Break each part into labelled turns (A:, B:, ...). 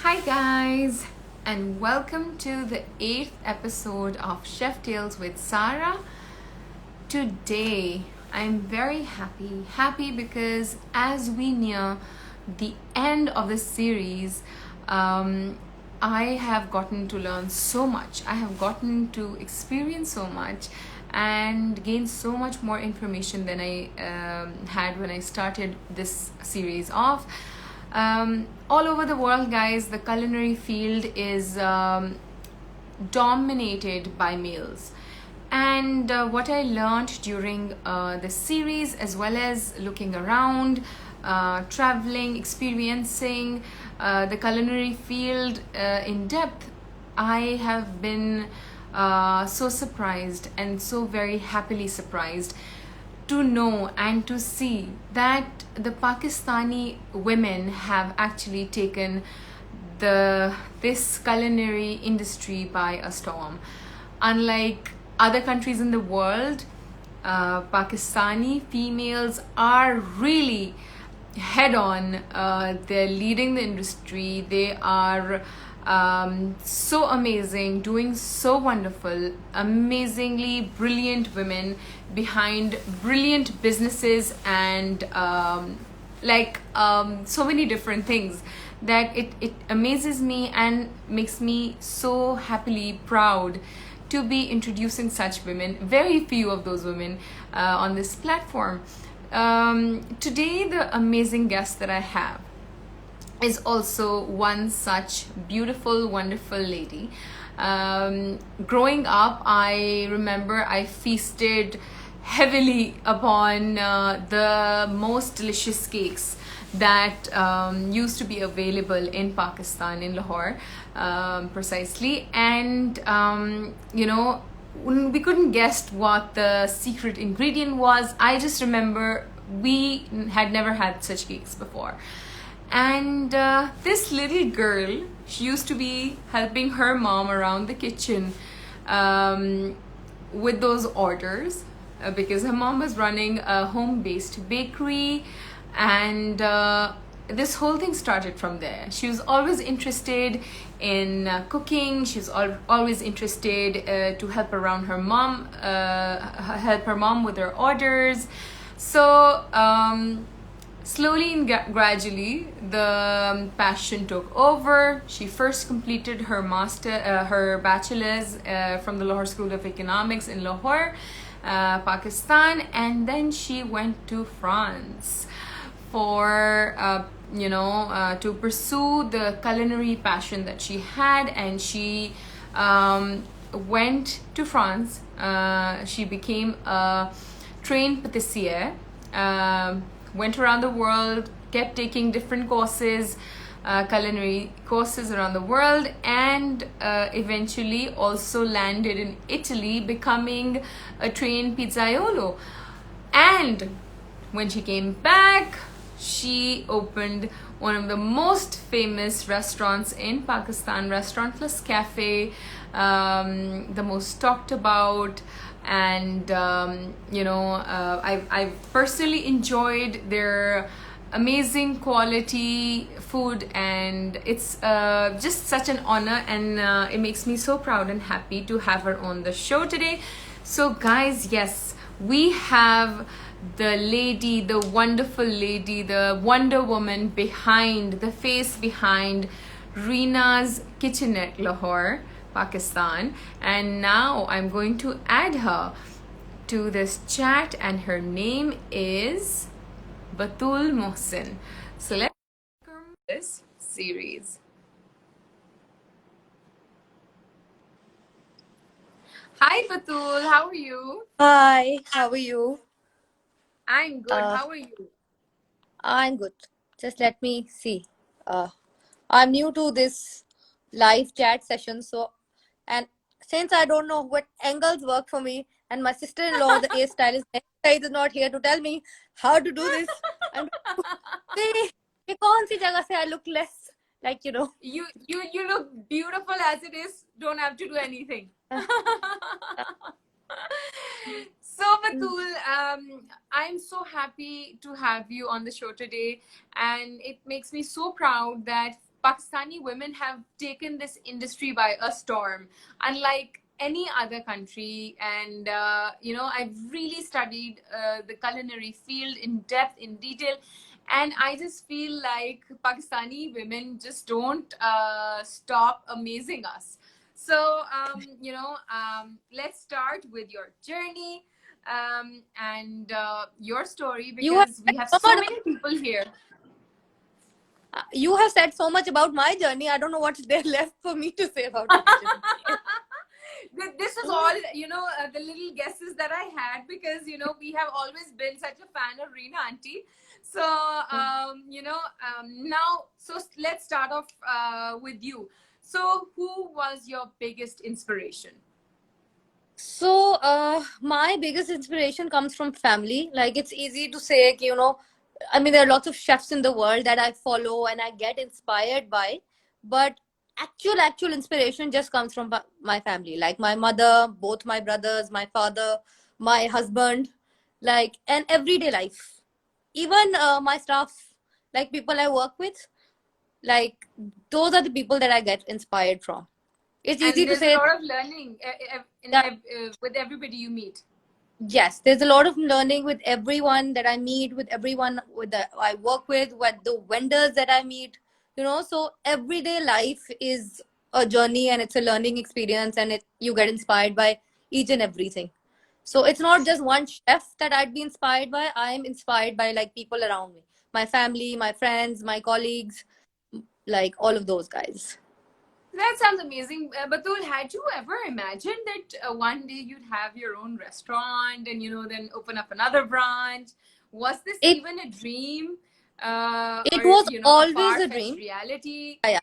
A: Hi, guys, and welcome to the 8th episode of Chef Tales with Sarah. Today, I'm very happy because as we near the end of the series, I have gotten to learn so much. I have gotten to experience so much and gain so much more information than I had when I started this series off. All over the world, guys, the culinary field is dominated by males. And what I learned during the series, as well as looking around, traveling, experiencing the culinary field in depth, I have been so surprised and so very happily surprised to know and to see that the Pakistani women have actually taken this culinary industry by a storm. Unlike other countries in the world, Pakistani females are really head on. They're leading the industry. They are so amazing, doing so wonderful, amazingly brilliant women behind brilliant businesses and so many different things that it amazes me and makes me so happily proud to be introducing such women, very few of those women on this platform. Today, the amazing guest that I have is also one such beautiful, wonderful lady. Growing up, I remember I feasted heavily upon the most delicious cakes that used to be available in Pakistan, in Lahore, precisely. And, we couldn't guess what the secret ingredient was. I just remember we had never had such cakes before. And this little girl, she used to be helping her mom around the kitchen with those orders because her mom was running a home-based bakery, and this whole thing started from there. She was always interested in cooking. She was always interested to help around her mom, help her mom with her orders. So slowly and gradually, the passion took over. She first completed her her bachelor's from the Lahore School of Economics in Lahore, Pakistan, and then she went to France for to pursue the culinary passion that she had, and she went to France. She became a trained patissier. Went around the world, kept taking different courses, culinary courses around the world, and eventually also landed in Italy, becoming a trained pizzaiolo. And when she came back, she opened one of the most famous restaurants in Pakistan, Restaurant Plus Cafe, the most talked about. And I've personally enjoyed their amazing quality food, and it's just such an honor, and it makes me so proud and happy to have her on the show today. So guys, yes, we have the lady, the wonderful lady, the Wonder Woman behind, the face behind Rina's Kitchenette, Lahore, Pakistan. And now I'm going to add her to this chat, and her name is Batul Mohsin. So let's welcome this series. Hi Batul, how are you?
B: Hi, how are you?
A: I'm good.
B: Uh,
A: How are you?
B: I'm good. Just let me see. Uh, I'm new to this live chat session, so and since I don't know what angles work for me, and my sister-in-law, the hairstylist, is not here to tell me how to do this. I'm see, ये कौन सी जगह से I look less like
A: You look beautiful as it is. Don't have to do anything. So Batul, I'm so happy to have you on the show today, and it makes me so proud that Pakistani women have taken this industry by a storm, unlike any other country. And I've really studied the culinary field in depth, in detail, and I just feel like Pakistani women just don't stop amazing us. So let's start with your journey and your story,
B: You have
A: because we
B: said
A: have
B: so
A: so
B: much,
A: many people here.
B: you have said so much about my journey. I don't know what's there left for me to say about my journey.
A: This is all, the little guesses that I had, because we have always been such a fan of Rina auntie. So now, so let's start off with you. So who was your biggest inspiration?
B: So, my biggest inspiration comes from family. Like, it's easy to say, I mean, there are lots of chefs in the world that I follow and I get inspired by, but actual inspiration just comes from my family. Like my mother, both my brothers, my father, my husband, like, and everyday life. Even my staff, like people I work with, like those are the people that I get inspired from. It's easy
A: And
B: to
A: there's a
B: say
A: lot of learning
B: that.
A: with everybody you meet.
B: Yes, there's a lot of learning with everyone that I meet, with everyone with that I work with the vendors that I meet. So everyday life is a journey and it's a learning experience, and you get inspired by each and everything. So it's not just one chef that I'd be inspired by. I'm inspired by like people around me, my family, my friends, my colleagues, like all of those guys.
A: That sounds amazing. Batul, had you ever imagined that one day you'd have your own restaurant and, then open up another branch? Was this
B: It
A: even a dream
B: it
A: or,
B: was
A: a
B: always a
A: far-fetched
B: dream.
A: reality?
B: Yeah,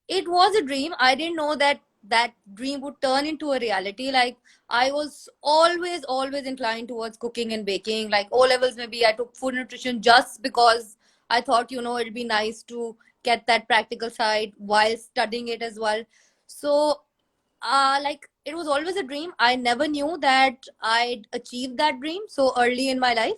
B: it was a dream. I didn't know that that dream would turn into a reality. Like, I was always inclined towards cooking and baking. Like O levels, maybe I took food nutrition just because I thought, it'd be nice to get that practical side while studying it as well. So, like, it was always a dream. I never knew that I'd achieved that dream so early in my life.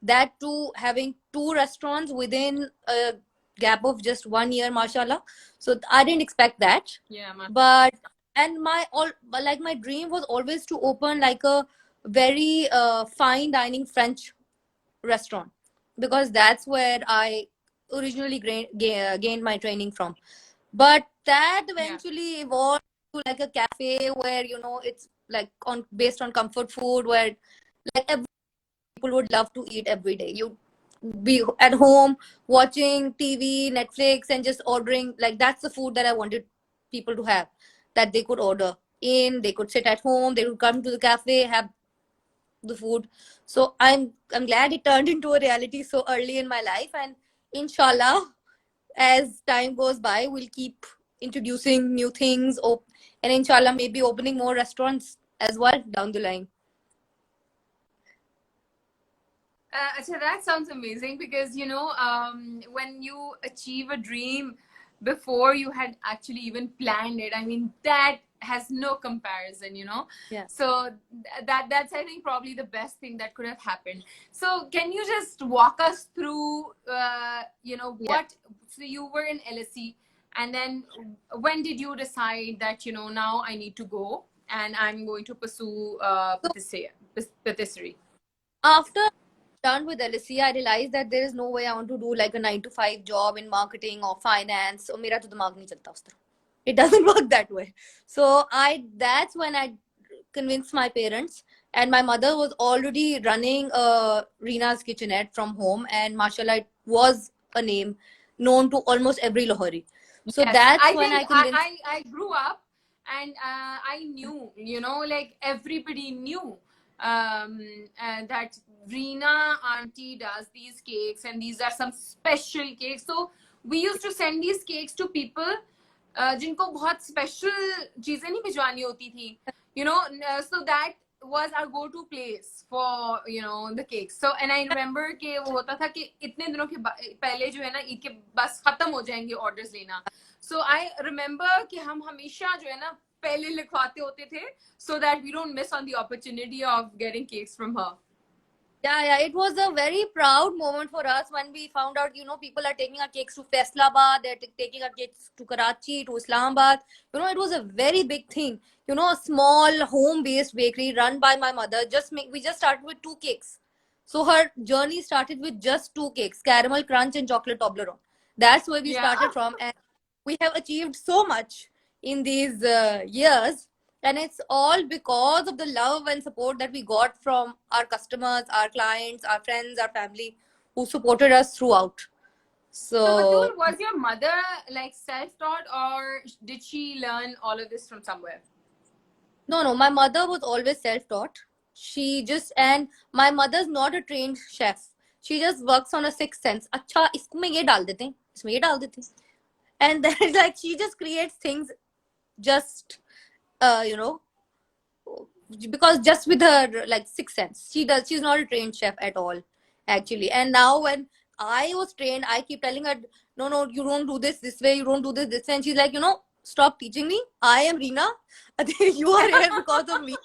B: That too, having two restaurants within a gap of just 1 year, mashallah. So I didn't expect that.
A: Yeah, man.
B: But and my all like my dream was always to open like a very fine dining French restaurant, because that's where I originally gained my training from. But that
A: Yeah.
B: eventually evolved to like a cafe where it's like on based on comfort food, where like every people would love to eat every day. You be at home watching TV, Netflix, and just ordering. Like, that's the food that I wanted people to have, that they could order in, they could sit at home, they would come to the cafe, have the food. So I'm glad it turned into a reality so early in my life, and inshallah, as time goes by, we'll keep introducing new things, and inshallah maybe opening more restaurants as well down the line.
A: So that sounds amazing, because when you achieve a dream before you had actually even planned it, I mean, that has no comparison.
B: Yeah.
A: So that's, I think, probably the best thing that could have happened. So can you just walk us through
B: Yeah.
A: what, so you were in LSE, and then when did you decide that now I need to go and I'm going to pursue
B: So
A: patisserie?
B: after done with LSE, I realized that there is no way I want to do like a 9 to 5 job in marketing or finance. So मेरा तो दिमाग नहीं चलता उस तरह. It doesn't work that way. So that's when I convinced my parents, and my mother was already running Rina's Kitchenette from home, and mashallah, it was a name known to almost every Lahori. So
A: Yes,
B: that's
A: I
B: when
A: think
B: I convinced.
A: I grew up, and I knew, like everybody knew that Rina auntie does these cakes, and these are some special cakes. So we used to send these cakes to people जिनको बहुत special चीजें नहीं भिजवानी होती थी, so that was our go-to place for the cakes. So and I remember कि वो होता था कि इतने दिनों के पहले जो है ना ईद के बस खत्म हो जाएंगे orders लेना. So I remember कि हम हमेशा जो है ना पहले लिखवाते होते थे, so that we don't miss on the opportunity of getting cakes from her.
B: Yeah, it was a very proud moment for us when we found out, people are taking our cakes to Faisalabad, they're taking our cakes to Karachi, to Islamabad. It was a very big thing. A small home-based bakery run by my mother. We just started with two cakes. So her journey started with just two cakes, caramel crunch and chocolate Toblerone. That's where we
A: Yeah.
B: started from, and we have achieved so much in these years, and it's all because of the love and support that we got from our customers, our clients, our friends, our family, who supported us throughout.
A: So,
B: So
A: Batul, was your mother like self-taught, or did she learn all of this from somewhere?
B: no, my mother was always self-taught. She just and my mother's not a trained chef. She just works on a sixth sense. अच्छा इसमें ये डाल देते हैं, इसमें ये डाल देते हैं. And then like she just creates things just uh you know because just with her like sixth sense, she's not a trained chef at all, actually. And now when I was trained, I keep telling her, no, you don't do this way, you don't do this way. And she's like, stop teaching me. I am Rina. I think you are here because of me.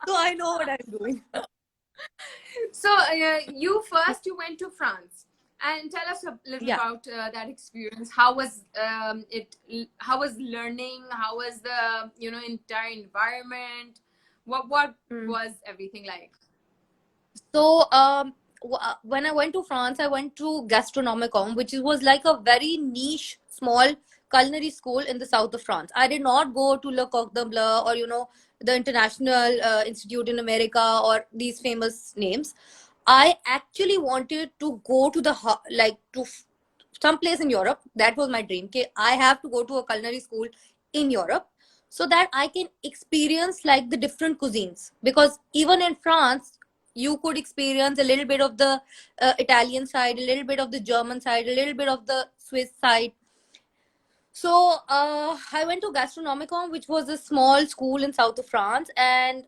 B: So I know what I'm doing.
A: So, you went to France, and tell us a little
B: Yeah.
A: about that experience. How was it? How was learning? How was the entire environment? What
B: Mm.
A: was everything like?
B: So when I went to France, I went to Gastronomicon, which was like a very niche, small culinary school in the south of France. I did not go to Le Coq Bleu or the International Institute in America or these famous names. I actually wanted to go to some place in Europe. That was my dream. Okay, I have to go to a culinary school in Europe so that I can experience like the different cuisines. Because even in France, you could experience a little bit of the Italian side, a little bit of the German side, a little bit of the Swiss side. So I went to Gastronomicon, which was a small school in south of France, and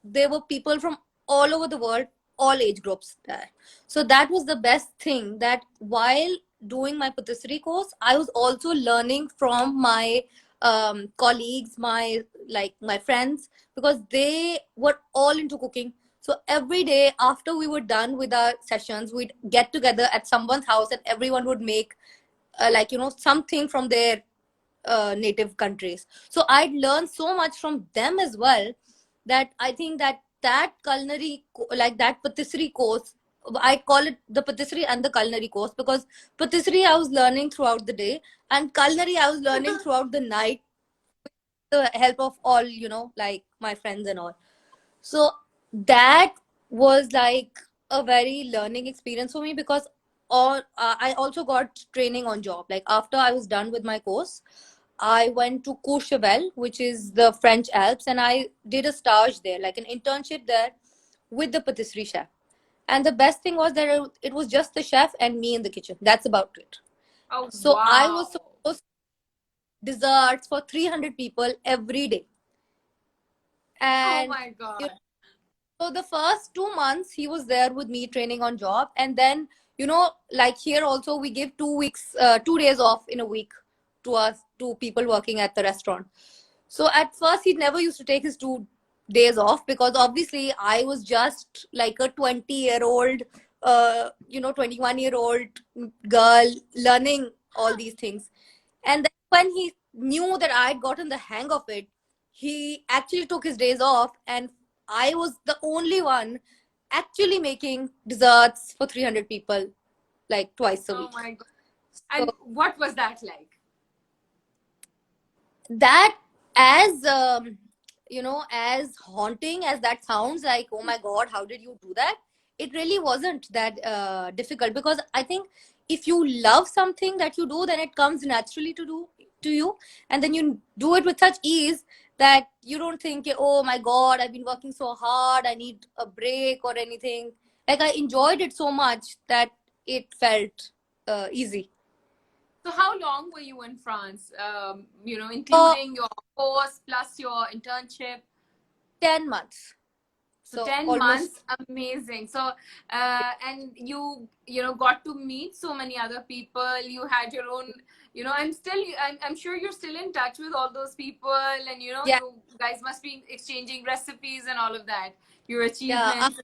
B: there were people from all over the world, all age groups there. So that was the best thing, that while doing my patisserie course, I was also learning from my colleagues, my friends, because they were all into cooking. So every day after we were done with our sessions, we'd get together at someone's house, and everyone would make something from their native countries. So I'd learned so much from them as well, that I think that culinary, like that patisserie course, I call it the patisserie and the culinary course, because patisserie I was learning throughout the day, and culinary I was learning throughout the night, with the help of all like my friends and all. So that was like a very learning experience for me, because I also got training on job. Like after I was done with my course, I went to Courchevel, which is the French Alps, and I did a stage there, like an internship there with the patisserie chef. And the best thing was that it was just the chef and me in the kitchen. That's about it.
A: Oh,
B: So I was
A: wow.
B: supposed to desserts for 300 people every day.
A: Oh
B: And
A: my
B: you
A: God.
B: So the first 2 months he was there with me training on job, and then like here also we give 2 weeks, 2 days off in a week to us, to people working at the restaurant. So at first he never used to take his 2 days off, because obviously I was just like a 20-year-old, 21-year-old girl learning all these things. And then when he knew that I'd gotten the hang of it, he actually took his days off, and I was the only one actually making desserts for 300 people like twice a
A: Oh
B: week.
A: my God.
B: So
A: And what was that like?
B: that, as as haunting as that sounds, like, oh my god, how did you do that? It really wasn't that difficult, because I think if you love something that you do, then it comes naturally to you, and then you do it with such ease that you don't think, oh my god, I've been working so hard, I need a break or anything. Like, I enjoyed it so much that it felt easy.
A: So how long were you in France?
B: So
A: Including your course plus your internship.
B: 10 months,
A: So
B: so
A: 10
B: almost.
A: months, amazing. So, and you got to meet so many other people. You had your own, I'm sure you're still in touch with all those people, and
B: Yeah,
A: you guys must be exchanging recipes and all of that, your
B: yeah.
A: achievements.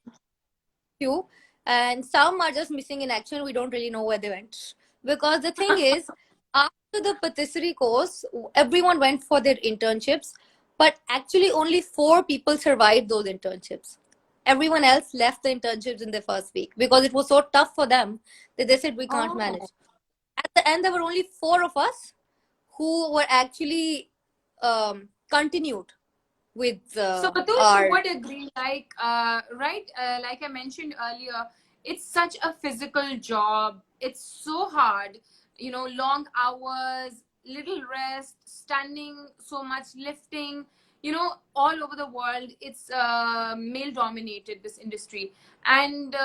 B: few, and some are just missing in action. We don't really know where they went. Because the thing is, after the patisserie course, everyone went for their internships, but actually only 4 people survived those internships. Everyone else left the internships in the first week because it was so tough for them that they said we can't
A: Oh.
B: manage. At the end, there were only 4 of us who were actually continued with
A: So, Batul, you
B: our.
A: would agree, like, right? Like I mentioned earlier, it's such a physical job. It's so hard, long hours, little rest, standing so much, lifting, all over the world. It's male dominated, this industry. And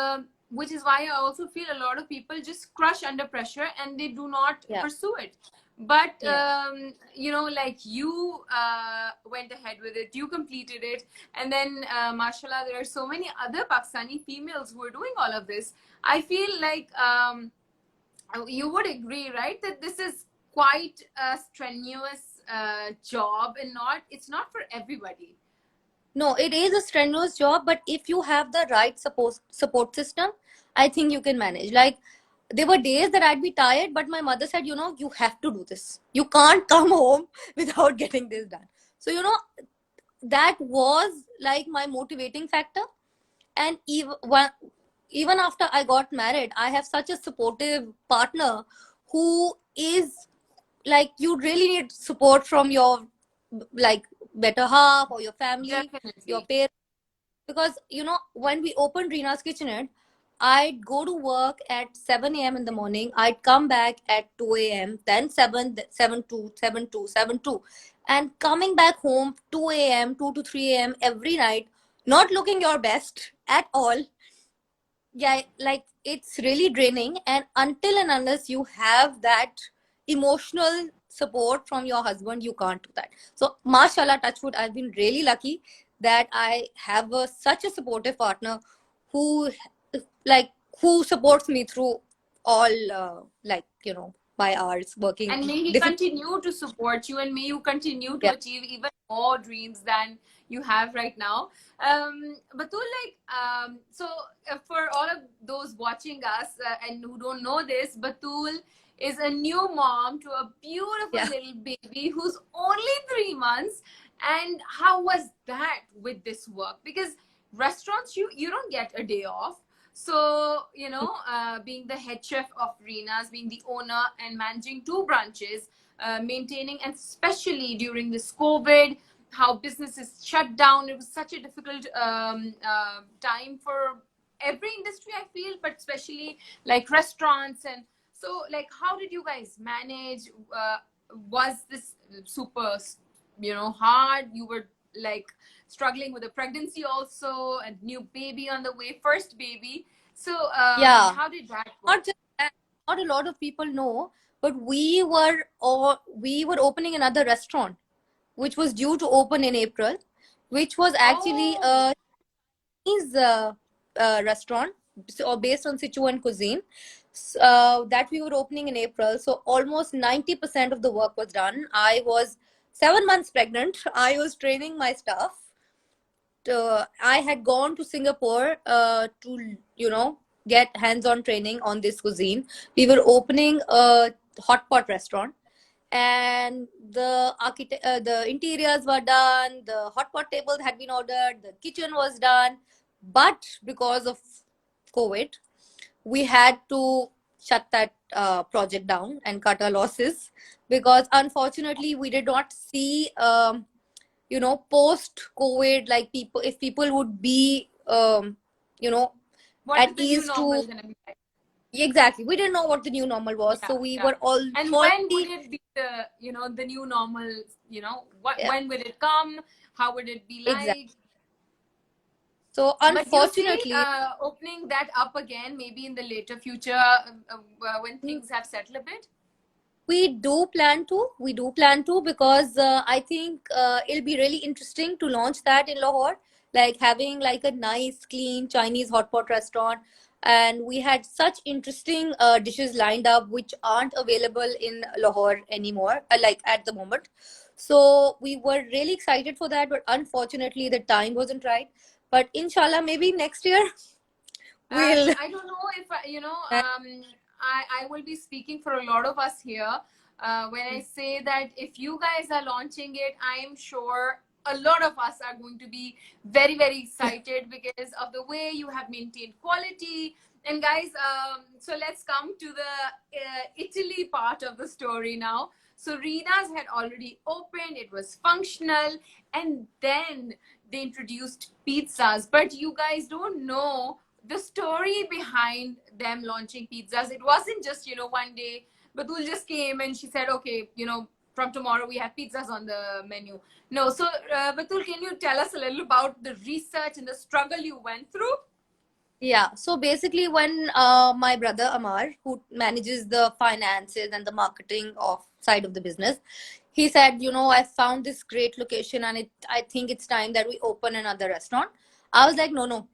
A: which is why I also feel a lot of people just crush under pressure and they do not
B: Yeah,
A: pursue it. But
B: yeah.
A: like you went ahead with it, you completed it, and then mashallah, there are so many other Pakistani females who are doing all of this. I feel like you would agree, right, that this is quite a strenuous job, and it's not for everybody.
B: No, it is a strenuous job, but if you have the right support system, I think you can manage. Like, there were days that I'd be tired, but my mother said, you have to do this. You can't come home without getting this done. So, that was like my motivating factor. And even after I got married, I have such a supportive partner who is like, you really need support from your like better half or your family, your
A: Definitely.
B: parents. Because when we opened Rina's Kitchenette, I'd go to work at 7 a.m. in the morning. I'd come back at 2 a.m., then 7 2 7 2 7 2, and coming back home 2 a.m., 2 to 3 a.m. every night, not looking your best at all. Yeah, like, it's really draining. And until and unless you have that emotional support from your husband, you can't do that. So mashallah, touchwood, I've been really lucky that I have such a supportive partner who like who supports me through all my hours working
A: And may he
B: difficult.
A: continue to support you, and may you continue to
B: Yeah,
A: achieve even more dreams than you have right now. Batul, like, so for all of those watching us and who don't know this, Batul is a new mom to a beautiful
B: yeah.
A: little baby who's only 3 months. And how was that with this work? Because restaurants, you don't get a day off. So, being the head chef of Rina's, being the owner and managing 2 branches, maintaining, and especially during this COVID, how businesses shut down, it was such a difficult time for every industry, I feel, but especially like restaurants. And so, like, how did you guys manage? Was this super, hard? You were like struggling with a pregnancy also, and new baby on the way, first baby. So
B: Yeah,
A: how did that
B: not
A: work?
B: just that, not a lot of people know, but we were opening another restaurant which was due to open in April, which was actually
A: Oh,
B: a Chinese restaurant, or based on Sichuan cuisine, that we were opening in April. So almost 90% of the work was done. I was 7 months pregnant. I was training my staff. I had gone to Singapore to get hands-on training on this cuisine. We were opening a hot pot restaurant, and the interiors were done, the hot pot tables had been ordered, the kitchen was done. But because of COVID, we had to shut that project down and cut our losses, because unfortunately we did not see post COVID, like, if people would be you know
A: what
B: at
A: is the new
B: ease to.
A: normal gonna be like?
B: Exactly, we didn't know what the new normal was, so
A: Yeah,
B: we
A: yeah.
B: were all
A: And when would
B: already.
A: it be the new normal? What
B: Yeah,
A: when will it come? How would it be
B: exactly.
A: like?
B: So
A: But do you see
B: unfortunately,
A: opening that up again, maybe in the later future, when
B: mm,
A: things have settled a bit?
B: we do plan to, because I think it'll be really interesting to launch that in Lahore, like having like a nice clean Chinese hot pot restaurant. And we had such interesting dishes lined up which aren't available in Lahore anymore, like at the moment. So we were really excited for that, but unfortunately the time wasn't right. But inshallah, maybe next year We'll.
A: I don't know if I will be speaking for a lot of us here when I say that if you guys are launching it, I am sure a lot of us are going to be very, very excited because of the way you have maintained quality. And guys, so let's come to the Italy part of the story now. So Rina's had already opened, it was functional, and then they introduced pizzas. But you guys don't know the story behind them launching pizzas. It wasn't just, one day Batul just came and she said, okay, from tomorrow we have pizzas on the menu. No. So, Batul, can you tell us a little about the research and the struggle you went through?
B: Yeah. So basically, when my brother Amar, who manages the finances and the marketing of side of the business, he said, I found this great location and I think it's time that we open another restaurant. I was like, no,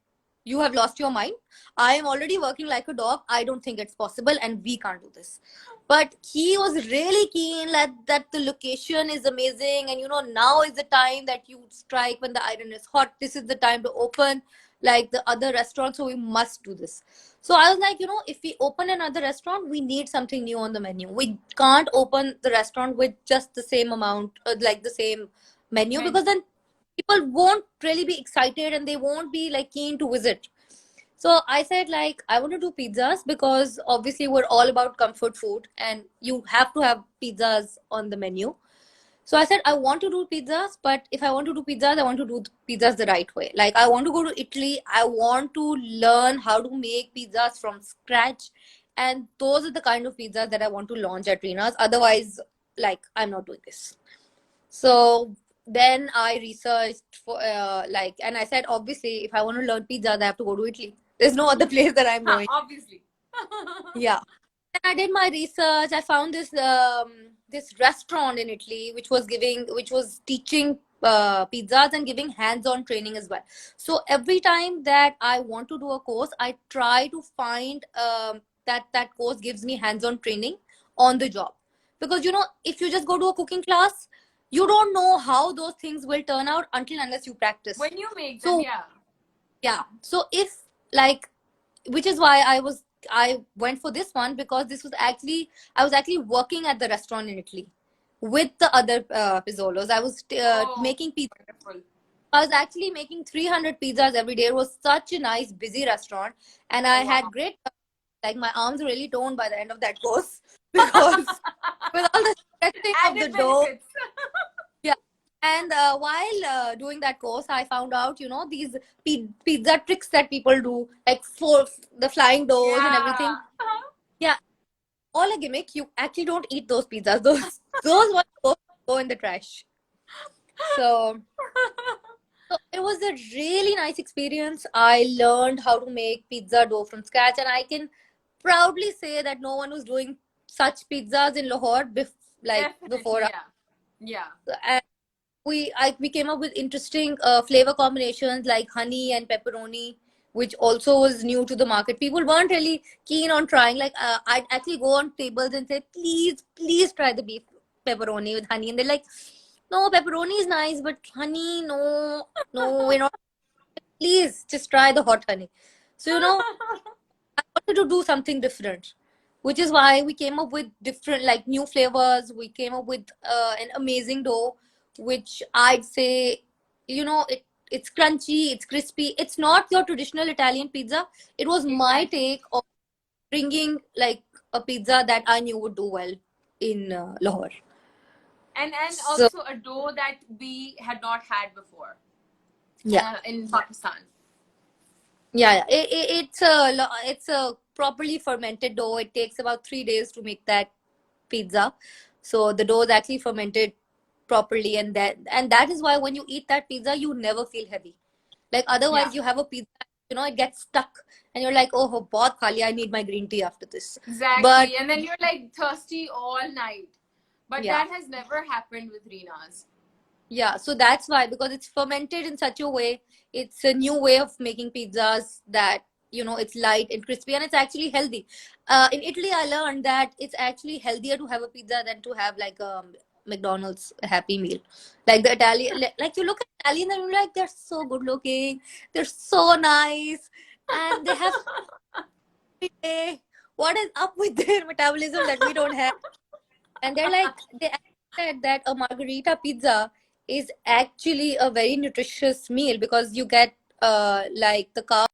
B: you have lost your mind. I am already working like a dog. I don't think it's possible and we can't do this. But he was really keen that the location is amazing and now is the time that you strike when the iron is hot. This is the time to open like the other restaurants, so we must do this. So I was like, if we open another restaurant, we need something new on the menu. We can't open the restaurant with just the same amount, like the same menu, because then people won't really be excited and they won't be like keen to visit. So I said, like, I want to do pizzas because obviously we're all about comfort food and you have to have pizzas on the menu. So I said, I want to do pizzas, but if I want to do pizzas, I want to do pizzas the right way. Like, I want to go to Italy. I want to learn how to make pizzas from scratch. And those are the kind of pizzas that I want to launch at Rina's. Otherwise, like, I'm not doing this. So then I researched for, and I said, obviously, if I want to learn pizzas, I have to go to Italy. There's no other place that I'm going.
A: Obviously.
B: Yeah. And I did my research. I found this restaurant in Italy which was teaching pizzas and giving hands-on training as well. So every time that I want to do a course, I try to find that course gives me hands-on training on the job. Because if you just go to a cooking class, you don't know how those things will turn out until unless you practice.
A: When you make them,
B: yeah. So if like, which is why I went for this one, because I was actually working at the restaurant in Italy with the other pizzolos. I was making pizza.
A: Wonderful.
B: I was actually making 300 pizzas every day. It was such a nice, busy restaurant, and I had great. Like, my arms were really toned by the end of that course because with all the stretching of the dough. Yeah. And while doing that course, I found out, these pizza tricks that people do, like for the flying doors and everything. Yeah, all a gimmick. You actually don't eat those pizzas. Those ones go in the trash. So it was a really nice experience. I learned how to make pizza dough from scratch, and I can proudly say that no one was doing such pizzas in Lahore before.
A: Yeah.
B: And we came up with interesting flavor combinations like honey and pepperoni, which also was new to the market. People weren't really keen on trying. Like, I'd actually go on tables and say, please try the beef pepperoni with honey, and they're like, no, pepperoni is nice, but honey, no, we're not. Please just try the hot honey. So I wanted to do something different, which is why we came up with different, like, new flavors. We came up with an amazing dough, which I'd say, it's crunchy, it's crispy. It's not your traditional Italian pizza. It was my take of bringing like a pizza that I knew would do well in Lahore.
A: And also a dough that we had not had before.
B: Yeah.
A: In Pakistan.
B: Yeah. It's a properly fermented dough. It takes about 3 days to make that pizza. So the dough is actually fermented properly, and that is why when you eat that pizza, you never feel heavy. Like, otherwise you have a pizza, it gets stuck and you're like, oh, bahut khali, I need my green tea after this.
A: Exactly. And then you're like thirsty all night. But that has never happened with Rina's.
B: Yeah, so that's why, because it's fermented in such a way. It's a new way of making pizzas that it's light and crispy, and it's actually healthy. In Italy, I learned that it's actually healthier to have a pizza than to have like a McDonald's Happy Meal. Like the Italian, like you look at Italian and you're like, they're so good looking, they're so nice, and they have every day. What is up with their metabolism that we don't have? And they're like, they actually said that a margarita pizza is actually a very nutritious meal because you get like the carb.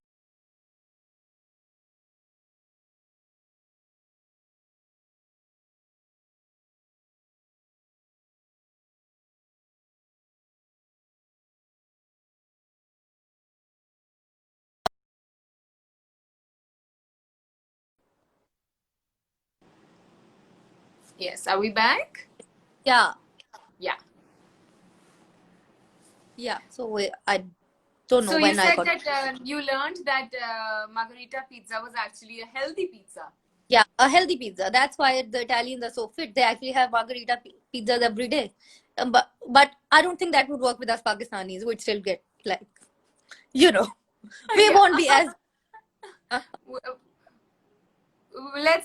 A: Yes, are we back?
B: Yeah,
A: Yeah.
B: yeah. So I don't know
A: So you
B: when I
A: said
B: got.
A: that you learned that margarita pizza was actually a healthy pizza.
B: Yeah, a healthy pizza. That's why the Italians are so fit. They actually have margarita pizzas every day. But I don't think that would work with us Pakistanis. We'd still get like, you know, we
A: Yeah.
B: won't be as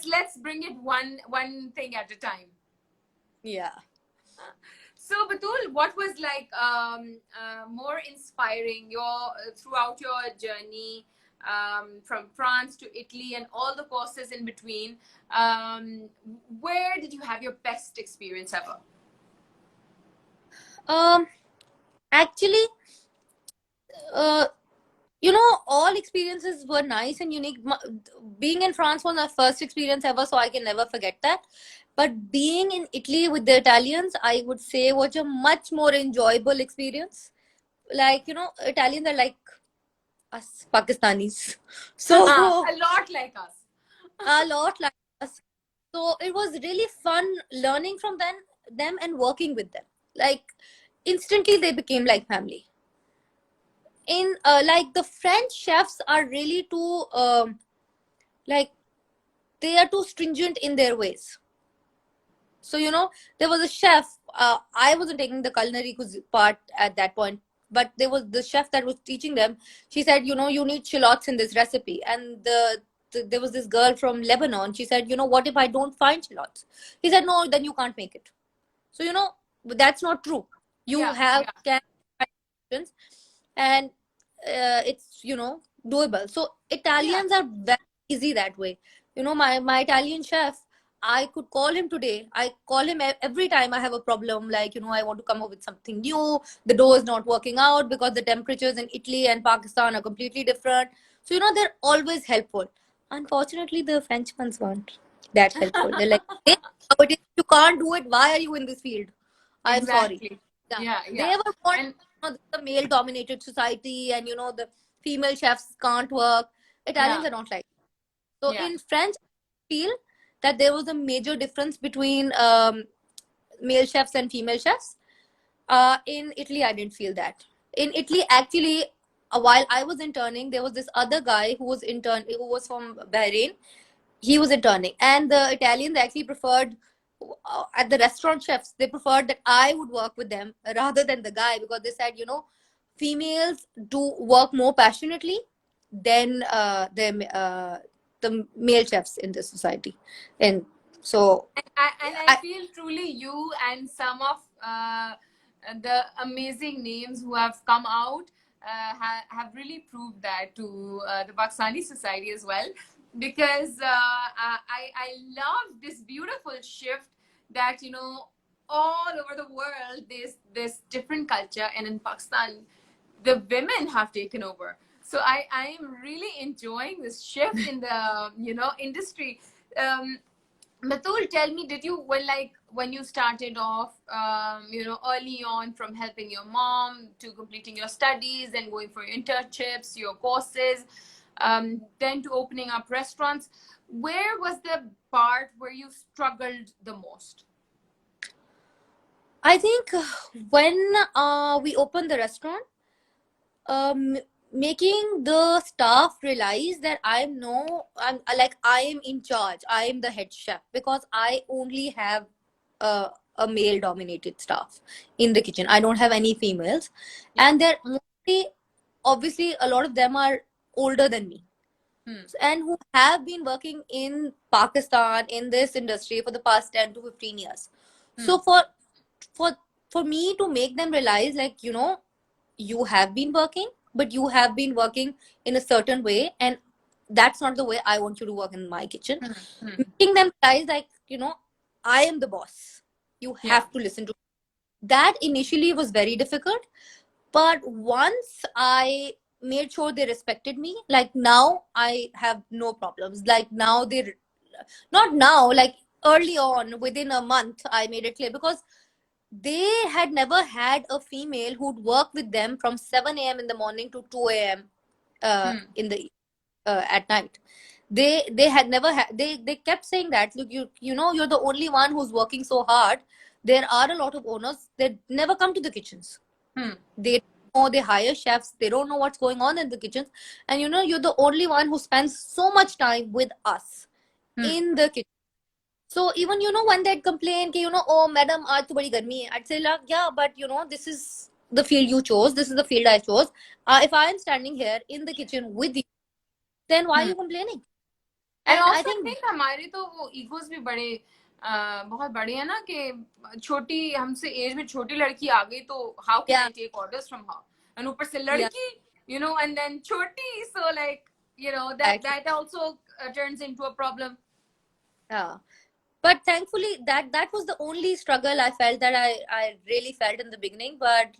A: Let's bring it one thing at a time.
B: yeah.
A: So Batul, what was like more inspiring your throughout your journey from France to Italy and all the courses in between? Where did you have your best experience ever?
B: Um, actually, uh, all experiences were nice and unique. Being in France was my first experience ever, so I can never forget that. But being in Italy with the Italians, I would say was a much more enjoyable experience. Like, Italians are like us Pakistanis. So
A: A lot like us.
B: a lot like us. So it was really fun learning from them and working with them. Like instantly they became like family. In like the French chefs are really too like they are too stringent in their ways. So there was a chef. I wasn't taking the culinary part at that point, but there was the chef that was teaching them. She said, you need shallots in this recipe, and there was this girl from Lebanon. She said, what if I don't find shallots? He said, no, then you can't make it. So that's not true. You
A: Yeah,
B: have
A: yeah,
B: can options, and it's doable. So
A: yeah,
B: Italians are very easy that way. My Italian chef, I could call him today. I call him every time I have a problem, like I want to come up with something new. The dough is not working out because the temperatures in Italy and Pakistan are completely different. So they're always helpful. Unfortunately, the French ones weren't that helpful. They're like, hey, but if you can't do it, why are you in this field? I'm sorry.
A: exactly.
B: Yeah,
A: Yeah,
B: they
A: yeah.
B: were born
A: And
B: the male dominated society, and the female chefs can't work.
A: yeah,
B: Italians are not like so.
A: yeah.
B: In French, I feel that there was a major difference between male chefs and female chefs. In Italy, I didn't feel that. In Italy, actually, while I was interning, there was this other guy who was from Bahrain. He was interning, and the Italians actually preferred at the restaurant chefs. They preferred that I would work with them rather than the guy because they said, females do work more passionately than the male chefs in this society, and so
A: And I
B: I,
A: feel truly you and some of the amazing names who have come out have really proved that to the Pakistani society as well, because I love this beautiful shift that all over the world there's this different culture, and in Pakistan the women have taken over. So I am really enjoying this shift in the industry. um, Batul, tell me, did you when you started off, early on from helping your mom to completing your studies and going for your internships, your courses, then to opening up restaurants, where was the part where you struggled the most?
B: I think when we opened the restaurant, um making the staff realize that I'm in charge, I am the head chef, because I only have a male dominated staff in the kitchen. I don't have any females,
A: Yeah.
B: and they're mostly, obviously a lot of them are older than me,
A: Hmm.
B: and who have been working in Pakistan in this industry for the past 10 to 15 years.
A: Hmm.
B: So for for me to make them realize, like, you have been working, but you have been working in a certain way, and that's not the way I want you to work in my kitchen.
A: Hmm. Hmm.
B: Making them realize, like, I am the boss. You
A: Yeah.
B: have to listen to. That initially was very difficult, but once I made sure they respected me, like now I have no problems. Like now they, not now, like early on, within a month, I made it clear, because they had never had a female who'd work with them from 7 a.m. in the morning to 2 a.m.
A: Hmm.
B: In the at night. They had never had, they kept saying that, look, you're the only one who's working so hard. There are a lot of owners that never come to the kitchens.
A: Hmm.
B: They don't know, they hire chefs, they don't know what's going on in the kitchens, and you're the only one who spends so much time with us
A: Hmm.
B: in the kitchen. So even when they'd complain, oh madam, aaj to badi garmi hai, I'd say, like, yeah, but this is the field you chose, this is the field I chose. If I am standing here in the kitchen with you, then why are
A: Hmm.
B: you complaining?
A: And
B: And I
A: also I
B: think,
A: think हमारे तो वो egos भी बड़े बहुत बड़े हैं ना कि छोटी हमसे एज में छोटी लड़की आ गई तो how can
B: yeah,
A: I take orders from her and ऊपर से
B: yeah,
A: लड़की एंड देन छोटी so like that
B: exactly.
A: That also turns into a problem.
B: Yeah. But thankfully, that was the only struggle I felt, that I really felt in the beginning. But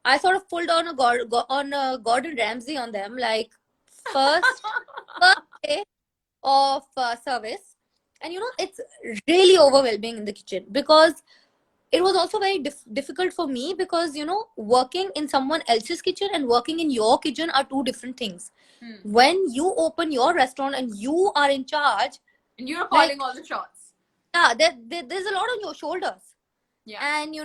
B: I sort of pulled on a Gordon Ramsay on them, like first first day of service. And it's really overwhelming in the kitchen, because it was also very difficult for me, because working in someone else's kitchen and working in your kitchen are two different things.
A: Hmm.
B: When you open your restaurant and you are in charge,
A: And you're calling
B: like,
A: all the shots.
B: yeah, there's a lot on your shoulders.
A: Yeah.
B: And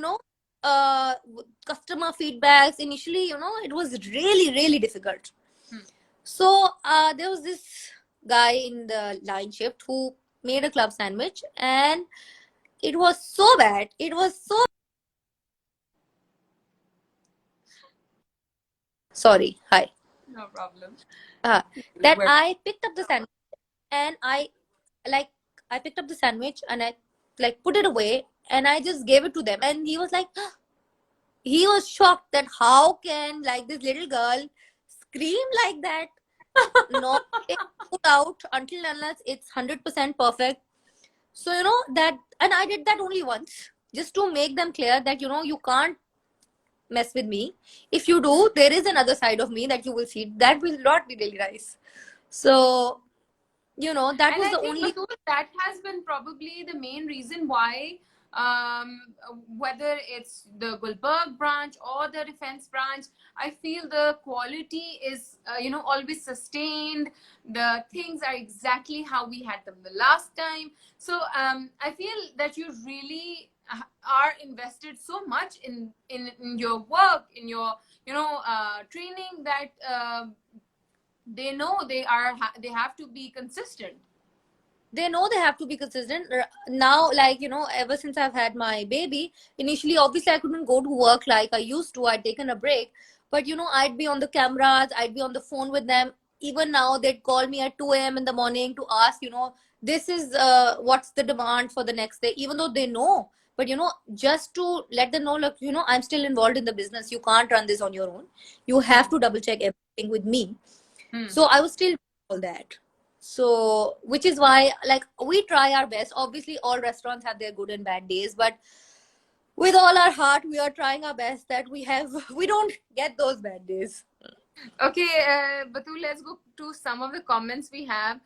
B: customer feedbacks initially, it was really, really difficult.
A: Hmm.
B: So there was this guy in the line shift who made a club sandwich, and it was so bad, it was so, sorry, hi,
A: No problem.
B: uh, that
A: We're
B: I picked up the sandwich, and like I picked up the sandwich, and I, like, put it away, and I just gave it to them, and he was like, he was shocked that how can, like, this little girl scream like that, not take food out until unless it's 100% perfect. So that, and I did that only once, just to make them clear that you can't mess with me. If you do, there is another side of me that you will see that will not be really nice. So that
A: And
B: was
A: I
B: the
A: think,
B: only.
A: Batul, that has been probably the main reason why, um, whether it's the Gulberg branch or the defense branch, I feel the quality is, always sustained. The things are exactly how we had them the last time. So I feel that you really are invested so much in your work, in your, training, that they know they have to be consistent.
B: They know they have to be consistent now, like, ever since I've had my baby. Initially, obviously, I couldn't go to work like I used to. I'd taken a break, but I'd be on the cameras, I'd be on the phone with them. Even now, they'd call me at 2 a.m. in the morning to ask, this is what's the demand for the next day, even though they know. But just to let them know, look, I'm still involved in the business, you can't run this on your own, you have to double check everything with me.
A: Hmm.
B: So I was still doing all that. So which is why, like, we try our best. Obviously, all restaurants have their good and bad days, but with all our heart, we are trying our best that we don't get those bad days.
A: Okay, Batul, let's go to some of the comments we have.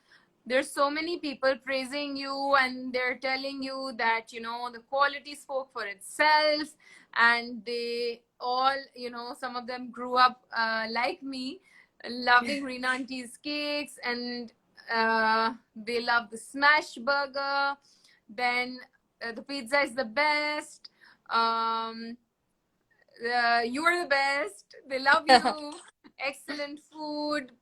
A: There's so many people praising you, and they're telling you that the quality spoke for itself, and they all, some of them grew up like me, loving Rina Auntie's cakes, and they love the smash burger. Then the pizza is the best. Um, you are the best. They love you. Excellent food.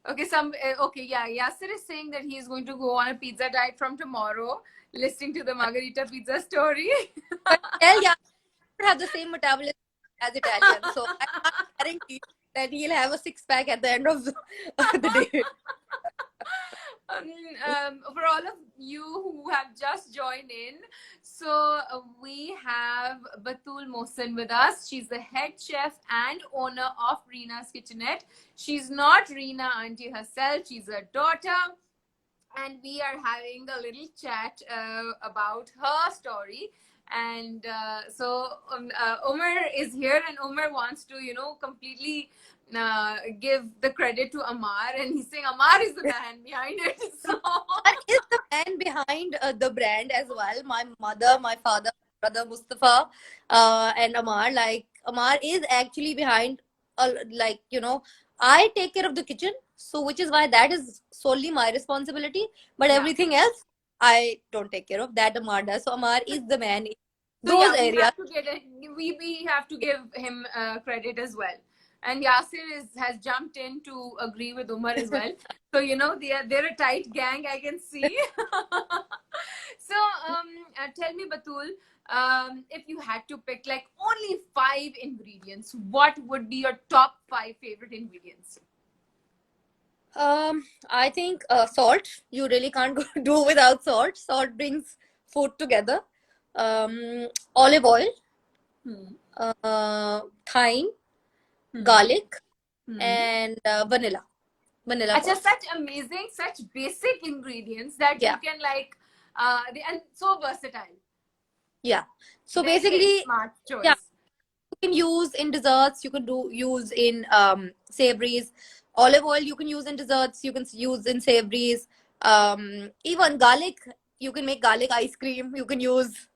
A: Okay, yeah. Yasser is saying that he is going to go on a pizza diet from tomorrow, listening to the Margarita pizza story.
B: But tell, yeah, we have the same metabolism as Italians, so I can't guarantee that he'll have a six pack at the end of the day.
A: For all of you who have just joined in, so we have Batul Mohsen with us. She's the head chef and owner of Rina's Kitchenette. She's not Rina auntie herself, she's her daughter. And we are having a little chat about her story. And Umar is here, and Umar wants to, completely give the credit to Amar, and he's saying Amar is the man behind it. So
B: That is the man behind the brand as well. My mother, my father, brother Mustafa, and Amar. Like Amar is actually behind. Like I take care of the kitchen, so which is why that is solely my responsibility. But
A: yeah.
B: everything else, I don't take care of. That Amar does. So Amar is the man in
A: So
B: those
A: yeah, we
B: areas.
A: have to get it. We have to give him credit as well. And Yasir has jumped in to agree with Umar as well. So they're a tight gang, I can see. So tell me, Batul, if you had to pick like only 5 ingredients, what would be your top 5 favorite ingredients?
B: I think salt. You really can't do without salt. Salt brings food together. Olive oil,
A: Hmm.
B: thyme,
A: Hmm.
B: garlic,
A: Hmm.
B: and vanilla
A: Achha,
B: pods.
A: such amazing, such basic ingredients that you
B: Yeah,
A: can like, and so versatile.
B: yeah. So
A: Very, very
B: basically,
A: smart
B: yeah,
A: choice.
B: you can use in desserts. You can use in savories. Olive oil you can use in desserts. You can use in savories. Even garlic. You can make garlic ice cream. You can use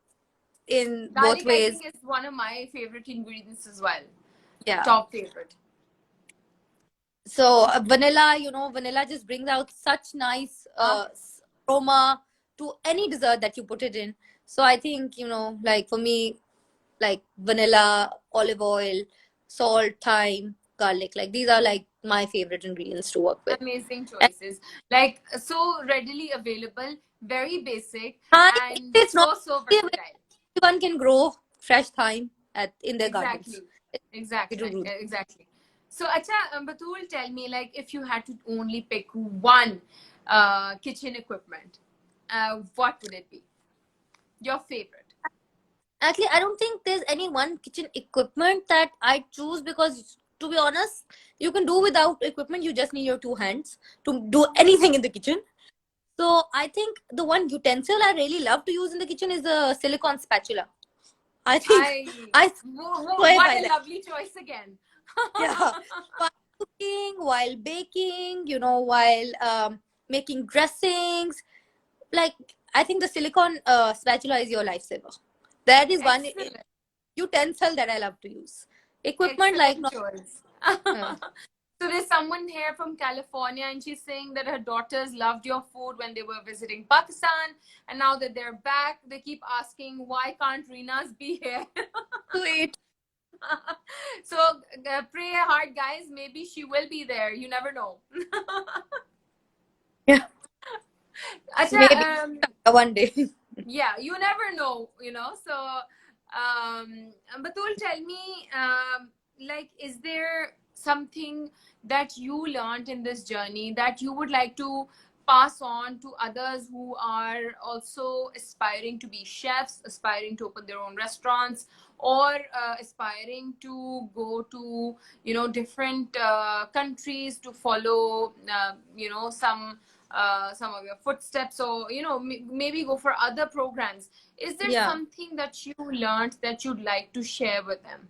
B: in both
A: Garlic, I
B: ways.
A: think, is one of my favorite ingredients as well.
B: Yeah.
A: Top favorite.
B: So vanilla, vanilla just brings out such nice
A: Huh?
B: aroma to any dessert that you put it in. So I think, like for me, like vanilla, olive oil, salt, thyme, garlic, like these are like my favorite ingredients to work with.
A: Amazing
B: And
A: choices. Like, so readily available, very basic,
B: thyme,
A: and
B: it's not
A: so
B: everyone
A: versatile.
B: can grow fresh thyme in their gardens.
A: Exactly.
B: It's easy
A: Exactly.
B: to do that.
A: Exactly. So, Acha, Batul, tell me, like, if you had to only pick one kitchen equipment, what would it be? Your favorite?
B: Actually, I don't think there's any one kitchen equipment that I choose because, to be honest, you can do without equipment. You just need your two hands to do anything in the kitchen. So I think the one utensil I really love to use in the kitchen is a silicone spatula. I think
A: I
B: I swear
A: what
B: by
A: a
B: that.
A: lovely choice again.
B: Yeah, while cooking, while baking, while making dressings, like I think the silicone spatula is your lifesaver. That is one
A: Excellent,
B: utensil that I love to use. Equipment like
A: excellent
B: not.
A: choice.
B: Uh,
A: So there's someone here from California, and she's saying that her daughters loved your food when they were visiting Pakistan, and now that they're back, they keep asking why can't Rina's be here.
B: sweet.
A: So pray hard, guys. Maybe she will be there. You never know.
B: Yeah,
A: Acha,
B: maybe one day.
A: yeah, you never know. So Batul, tell me, like, is there something that you learned in this journey that you would like to pass on to others who are also aspiring to be chefs, aspiring to open their own restaurants, or aspiring to go to different countries to follow some of your footsteps, or maybe go for other programs? Is there
B: Yeah,
A: something that you learned that you'd like to share with them?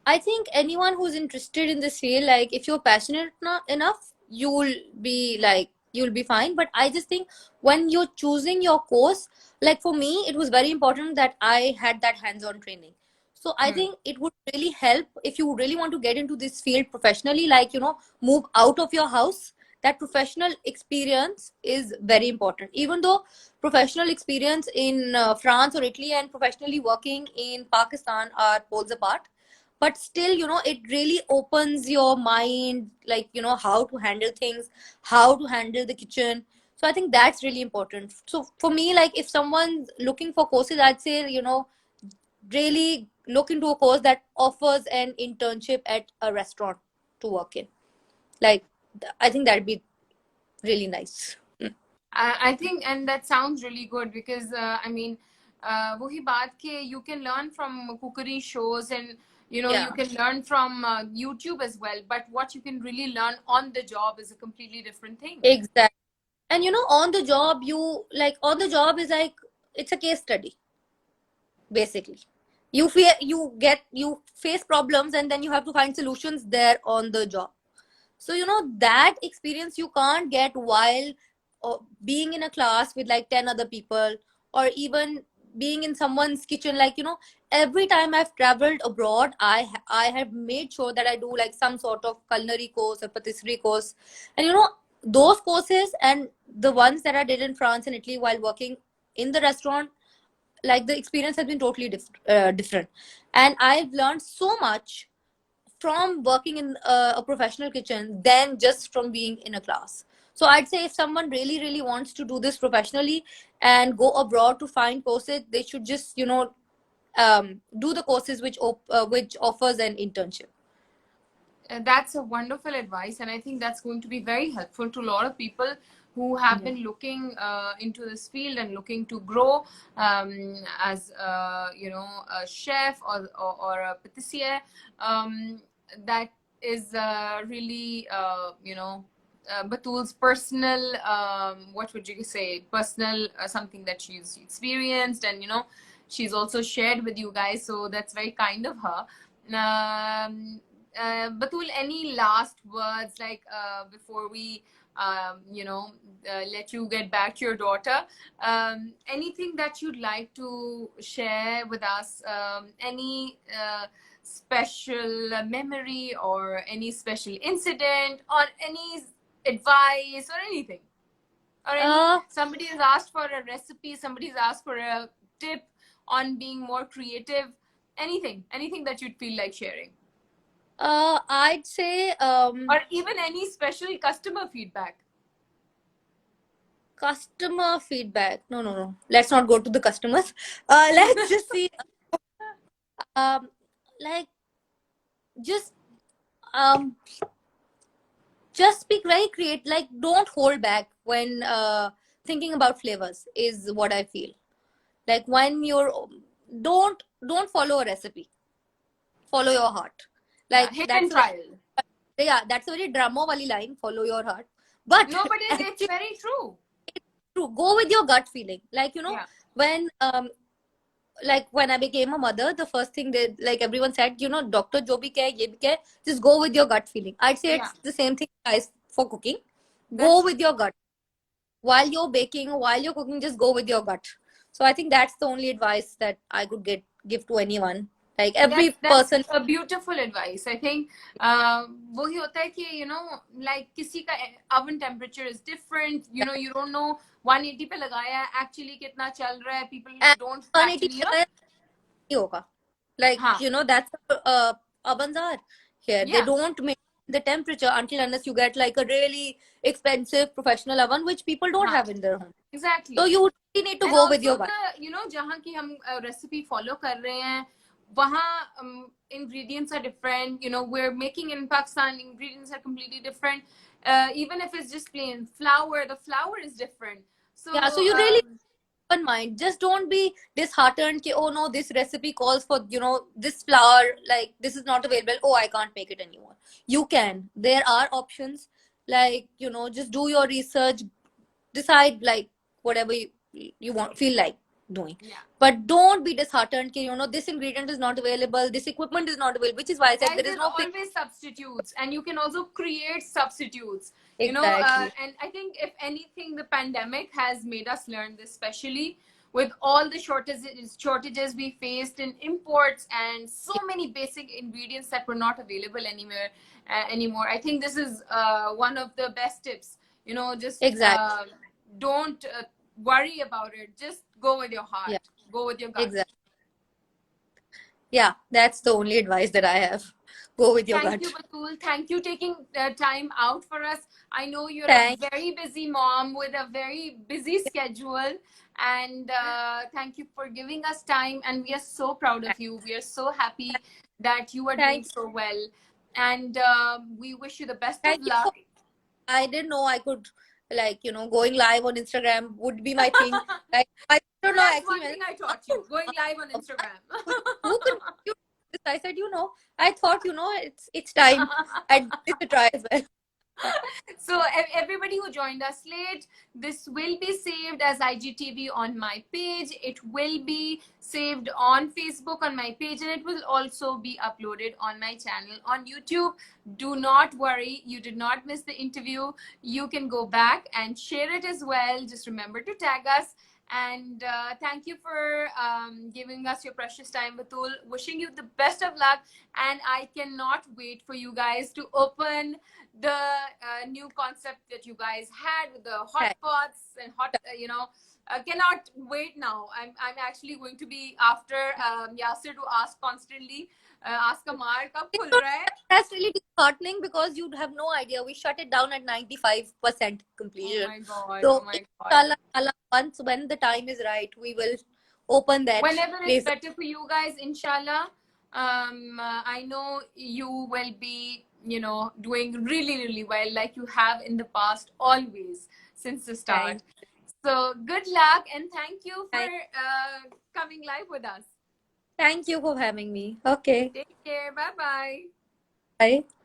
B: I think anyone who's interested in this field, like if you're passionate enough, you'll be fine. But I just think when you're choosing your course, like for me, it was very important that I had that hands-on training. So I
A: Hmm.
B: think it would really help if you really want to get into this field professionally, like move out of your house. That professional experience is very important. Even though professional experience in France or Italy and professionally working in Pakistan are poles apart, but still it really opens your mind, like how to handle things, how to handle the kitchen. So I think that's really important. So for me, like if someone's looking for courses, I'd say really look into a course that offers an internship at a restaurant to work in. Like I think that'd be really nice.
A: I think, and that sounds really good because I mean, wohi baat ke you can learn from cookery shows, and you know you
B: Yeah,
A: can learn from YouTube as well. But what you can really learn on the job is a completely different thing.
B: exactly. And on the job, on the job is like, it's a case study, basically. You face problems, and then you have to find solutions there on the job. So that experience you can't get while being in a class with like 10 other people, or even being in someone's kitchen. Every time I've traveled abroad, I have made sure that I do like some sort of culinary course or patisserie course. And those courses, and the ones that I did in France and Italy while working in the restaurant, like the experience has been totally different. And I've learned so much from working in a professional kitchen than just from being in a class. So I'd say if someone really, really wants to do this professionally and go abroad to find courses, they should just, do the courses which offers an internship.
A: That's a wonderful advice, and I think that's going to be very helpful to a lot of people who have
B: Yeah.
A: been looking into this field and looking to grow as a chef or a patissier. That is really Batul's personal, what would you say, personal, something that she's experienced, and she's also shared with you guys, so that's very kind of her. Batul, any last words, like before we let you get back to your daughter? Anything that you'd like to share with us? Any special memory, or any special incident, or any advice, or anything? Or any
B: uh
A: somebody has asked for a recipe, somebody's asked for a tip on being more creative? Anything that you'd feel like sharing?
B: I'd say
A: Or even any special customer feedback?
B: customer feedback. No, no, no, let's not go to the customers. Let's just see. um like just um just be very creative. Like, don't hold back when thinking about flavors, is what I feel. Like, when you're don't follow a recipe, follow your heart.
A: Yeah,
B: Like,
A: hit and trial.
B: that's a very drama wali line, follow your heart. But
A: No, but it's
B: actually,
A: very true.
B: true, go with your gut feeling.
A: Yeah,
B: When when I became a mother, the first thing that, like, everyone said, doctor jo bhi kahe, ye bhi kahe, just go with your gut feeling. I'd say
A: yeah,
B: it's the same thing, guys, for cooking.
A: that's
B: Go
A: true.
B: with your gut. While you're baking, while you're cooking, just go with your gut. So I think that's the only advice that I could give to anyone. Like, every
A: That's
B: person.
A: a beautiful advice. I think वही होता है कि like किसी का oven temperature is different. You don't know 180 पे लगाया actually कितना चल रहा है. People
B: And
A: don't
B: 180
A: actually
B: पे लगाया नहीं होगा. Like,
A: हाँ,
B: that's how ovens are here. They
A: yeah,
B: don't maintain the temperature until unless you get like a really expensive professional oven, which people don't
A: हाँ,
B: have in their home. So
A: exactly.
B: you really need to
A: And
B: go with
A: also
B: your gut.
A: the जहाँ की हम recipe follow कर रहे हैं, वहाँ ingredients are different. We're making in Pakistan, ingredients are completely different. Even if it's just plain flour, the flour is different. So
B: Yeah, so you really open mind. Just don't be disheartened ki, oh no, this recipe calls for, this flour, like this is not available. Oh, I can't make it anymore. You can. There are options. Like, just do your research, decide like whatever you want, feel like doing.
A: yeah.
B: But don't be disheartened ki, this ingredient is not available, this equipment is not available, which is why I said
A: Guys,
B: there is
A: there's
B: no fix.
A: always substitutes, and you can also create substitutes.
B: Exactly.
A: And I think if anything, the pandemic has made us learn this, especially with all the shortages we faced in imports, and so many basic ingredients that were not available anymore. I think this is one of the best tips. Just
B: Exactly.
A: don't worry about it. Just go with your
B: Yeah,
A: heart, go with your gut.
B: exactly. Yeah, that's the only advice that I have. Go with your
A: Thank you,
B: gut.
A: Batul. Thank you taking time out for us. I know you're a
B: Thank
A: very busy mom with a very busy schedule. And thank you for giving us time. And we are so proud of you. We are so happy that you are doing
B: thank
A: so well. And we wish you the best of
B: thank you
A: luck.
B: for, I didn't know I could like, going live on Instagram would be my thing. Like, my
A: So
B: sister-in-law
A: that's
B: actually
A: one
B: went,
A: thing I taught you,
B: "Oh,
A: going live on Instagram.
B: who could you do this?" I said, I thought, it's time. I'd give it a try as well.
A: So everybody who joined us late, this will be saved as IGTV on my page. It will be saved on Facebook on my page, and it will also be uploaded on my channel on YouTube. Do not worry, you did not miss the interview. You can go back and share it as well. Just remember to tag us. And thank you for giving us your precious time, Batul. Wishing you the best of luck. And I cannot wait for you guys to open the new concept that you guys had with the hot
B: Thanks.
A: pots and hot, cannot wait now. I'm actually going to be after Yasir to ask constantly, ask Amar, kab khul raha hai?
B: That's really disheartening because you have no idea. We shut it down at 95%
A: Oh
B: completion.
A: my god, oh
B: So,
A: my god.
B: inshallah, once when the time is right, we will open that
A: Whenever it's
B: place.
A: better for you guys, inshallah. I know you will be, doing really, really well like you have in the past, always since the start.
B: Thank,
A: So good luck and thank you for
B: thank,
A: coming live with us.
B: thank you for having me. Okay,
A: Take care. Bye bye.
B: bye.